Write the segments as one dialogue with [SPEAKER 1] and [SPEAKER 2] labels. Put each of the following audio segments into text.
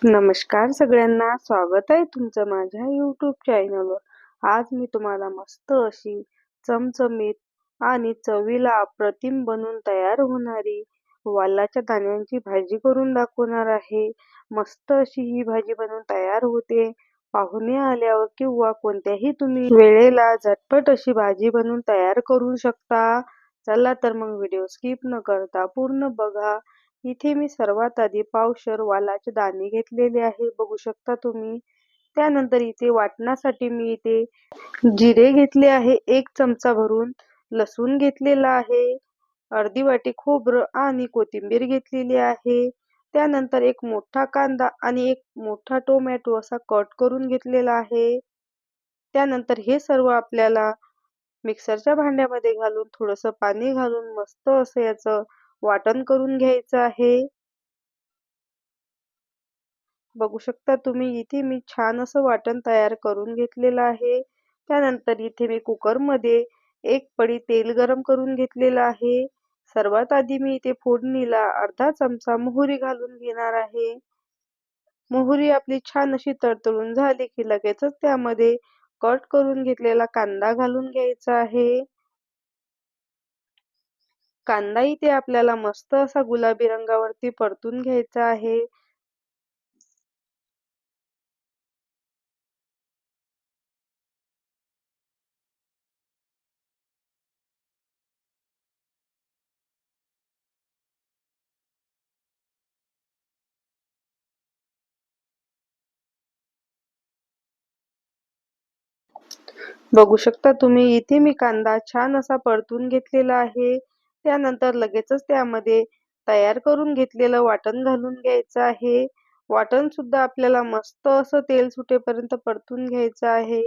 [SPEAKER 1] नमस्कार सगळ्यांना, स्वागत आहे तुमचं माझ्या YouTube चॅनलवर. आज मी तुम्हाला मस्त अशी चमचमीत आणि चवीला अप्रतिम बनून तयार होणारी वालाच्या दाण्यांची भाजी करून दाखवणार आहे. मस्त अशी ही भाजी बनवून तयार होते. पाहुणे आल्यावर किंवा कोणत्याही तुम्ही वेळेला झटपट अशी भाजी बनवून तयार करू शकता. चला तर मग व्हिडिओ स्किप न करता पूर्ण बघा. इथे मी सर्वात आधी पावशेर वालाचे दाणे घेतलेले आहे, बघू शकता तुम्ही. त्यानंतर इथे वाटण्यासाठी मी इथे जिरे घेतले आहे 1 चमचा भरून, लसूण घेतलेला आहे, अर्धी वाटी खोबरं आणि कोथिंबीर घेतलेली आहे. त्यानंतर एक मोठा कांदा आणि एक मोठा टोमॅटो असा कट करून घेतलेला आहे. त्यानंतर हे सर्व आपल्याला मिक्सरच्या भांड्यामध्ये घालून थोडंसं पाणी घालून मस्त असं याचं वाटण करून घ्यायचं आहे. बघू शकता तुम्ही इथे मी छान असं वाटण तयार करून घेतलेलं आहे. त्यानंतर इथे मी कुकरमध्ये 1 पळी तेल गरम करून घेतलेलं आहे. सर्वात आधी मी इथे फोडणीला अर्धा चमचा मोहरी घालून घेणार आहे. मोहरी आपली छान अशी तडतडून झाली की लगेचच त्यामध्ये कट करून घेतलेला कांदा घालून घ्यायचा आहे. कांदा इथे आपल्याला मस्त असा गुलाबी रंगावरती परतून घ्यायचा आहे. बघू शकता तुम्ही इथे मी कांदा छान असा परतून घेतलेला आहे. त्यानंतर लगेचच त्यामध्ये तयार करून घेतलेलं वाटण घालून घ्यायचं आहे. वाटण सुद्धा आपल्याला मस्त असं तेल सुटेपर्यंत परतून घ्यायचं आहे.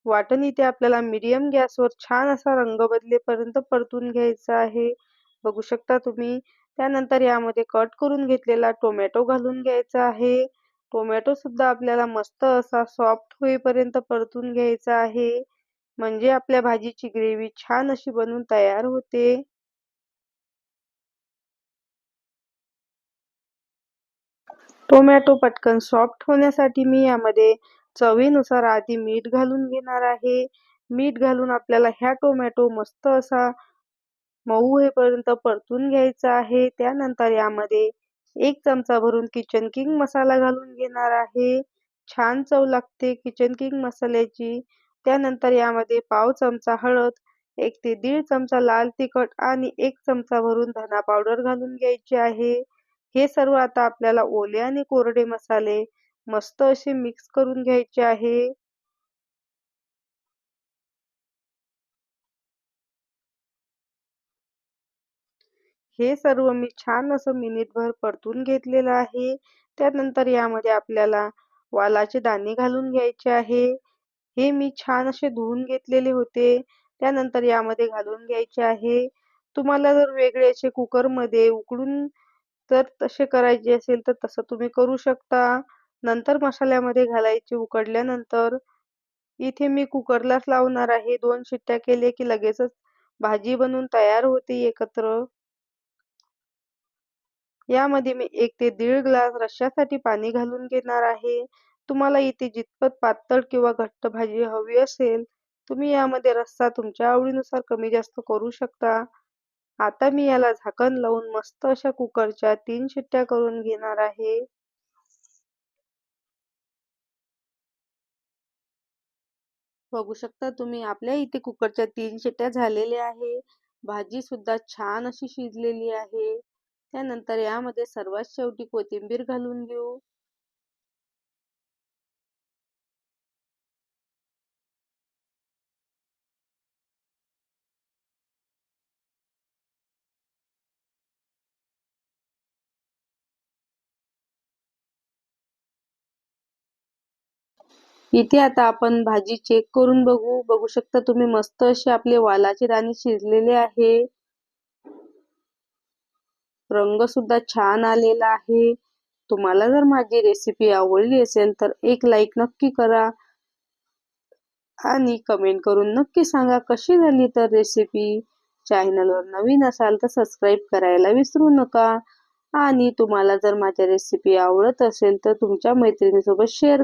[SPEAKER 1] वाटण इथे आपल्याला मीडियम गॅसवर छान असा रंग बदलेपर्यंत परतून घ्यायचा आहे. बघू शकता तुम्ही. त्यानंतर यामध्ये कट करून घेतलेला टोमॅटो घालून घ्यायचा आहे. टोमॅटो सुद्धा आपल्याला मस्त असा सॉफ्ट होईपर्यंत परतून घ्यायचा आहे. म्हणजे आपल्या भाजीची ग्रेव्ही छान अशी बनून तयार होते. टोमॅटो पटकन सॉफ्ट होण्यासाठी मी यामध्ये चवीनुसार आधी मीठ घालून घेणार आहे. मीठ घालून आपल्याला ह्या टोमॅटो मस्त असा मऊ होईपर्यंत परतून घ्यायचा आहे. त्यानंतर यामध्ये 1 चमचा भरून किचन किंग मसाला घालून घेणार आहे. छान चव लागते किचन किंग मसाल्याची. त्यानंतर यामध्ये पाव चमचा हळद, 1 ते दीड चमचा लाल तिखट आणि 1 चमचा भरून धना पावडर घालून घ्यायची आहे. हे सर्व आता आपल्याला ओले आणि कोरडे मसाले मस्त असे मिक्स करून घ्यायचे आहे. हे सर्व मी छान असं मिनिटभर परतून घेतलेलं आहे. त्यानंतर यामध्ये आपल्याला वालाचे दाणे घालून घ्यायचे आहे. हे मी छान असे धुवून घेतलेले होते. त्यानंतर यामध्ये घालून घ्यायचे आहे. तुम्हाला जर वेगळे असे कुकरमध्ये उकडून जर तसे करायचे असेल तर तसं तुम्ही करू शकता. नंतर मसाल्यामध्ये घालायचे उकडल्यानंतर. इथे मी कुकरलाच लावणार आहे. 2 शिट्ट्या केल्या की लगेचच भाजी बनून तयार होते एकत्र. यामध्ये मी 1 ते दीड ग्लास रश्श्यासाठी पाणी घालून घेणार आहे. तुम्हाला इथे जितपत पातळ किंवा घट्ट भाजी हवी असेल, तुम्ही यामध्ये रस्सा तुमच्या आवडीनुसार कमी जास्त करू शकता. आता मी याला झाकण लावून मस्त अशा कुकरच्या 3 शिट्ट्या करून घेणार आहे. बघू शकता तुम्ही आपल्या इथे कुकरच्या 3 शिट्ट्या झालेल्या आहे. भाजी सुद्धा छान अशी शिजलेली आहे. त्यानंतर यामध्ये सर्वात शेवटी कोथिंबीर घालून घेऊ. इथे आता आपण भाजी चेक करून बघू. बघू शकता तुम्ही मस्त असे आपले वालाचे दाणे शिजलेले आहे. रंग सुद्धा छान आलेला आहे. तुम्हाला जर माझी रेसिपी आवडली असेल तर एक लाईक नक्की करा आणि कमेंट करून नक्की सांगा कशी झाली तर रेसिपी. चॅनलवर नवीन असाल तर सबस्क्राईब करायला विसरू नका. आणि तुम्हाला जर माझ्या रेसिपी आवडत असेल तर तुमच्या मैत्रिणीसोबत शेअर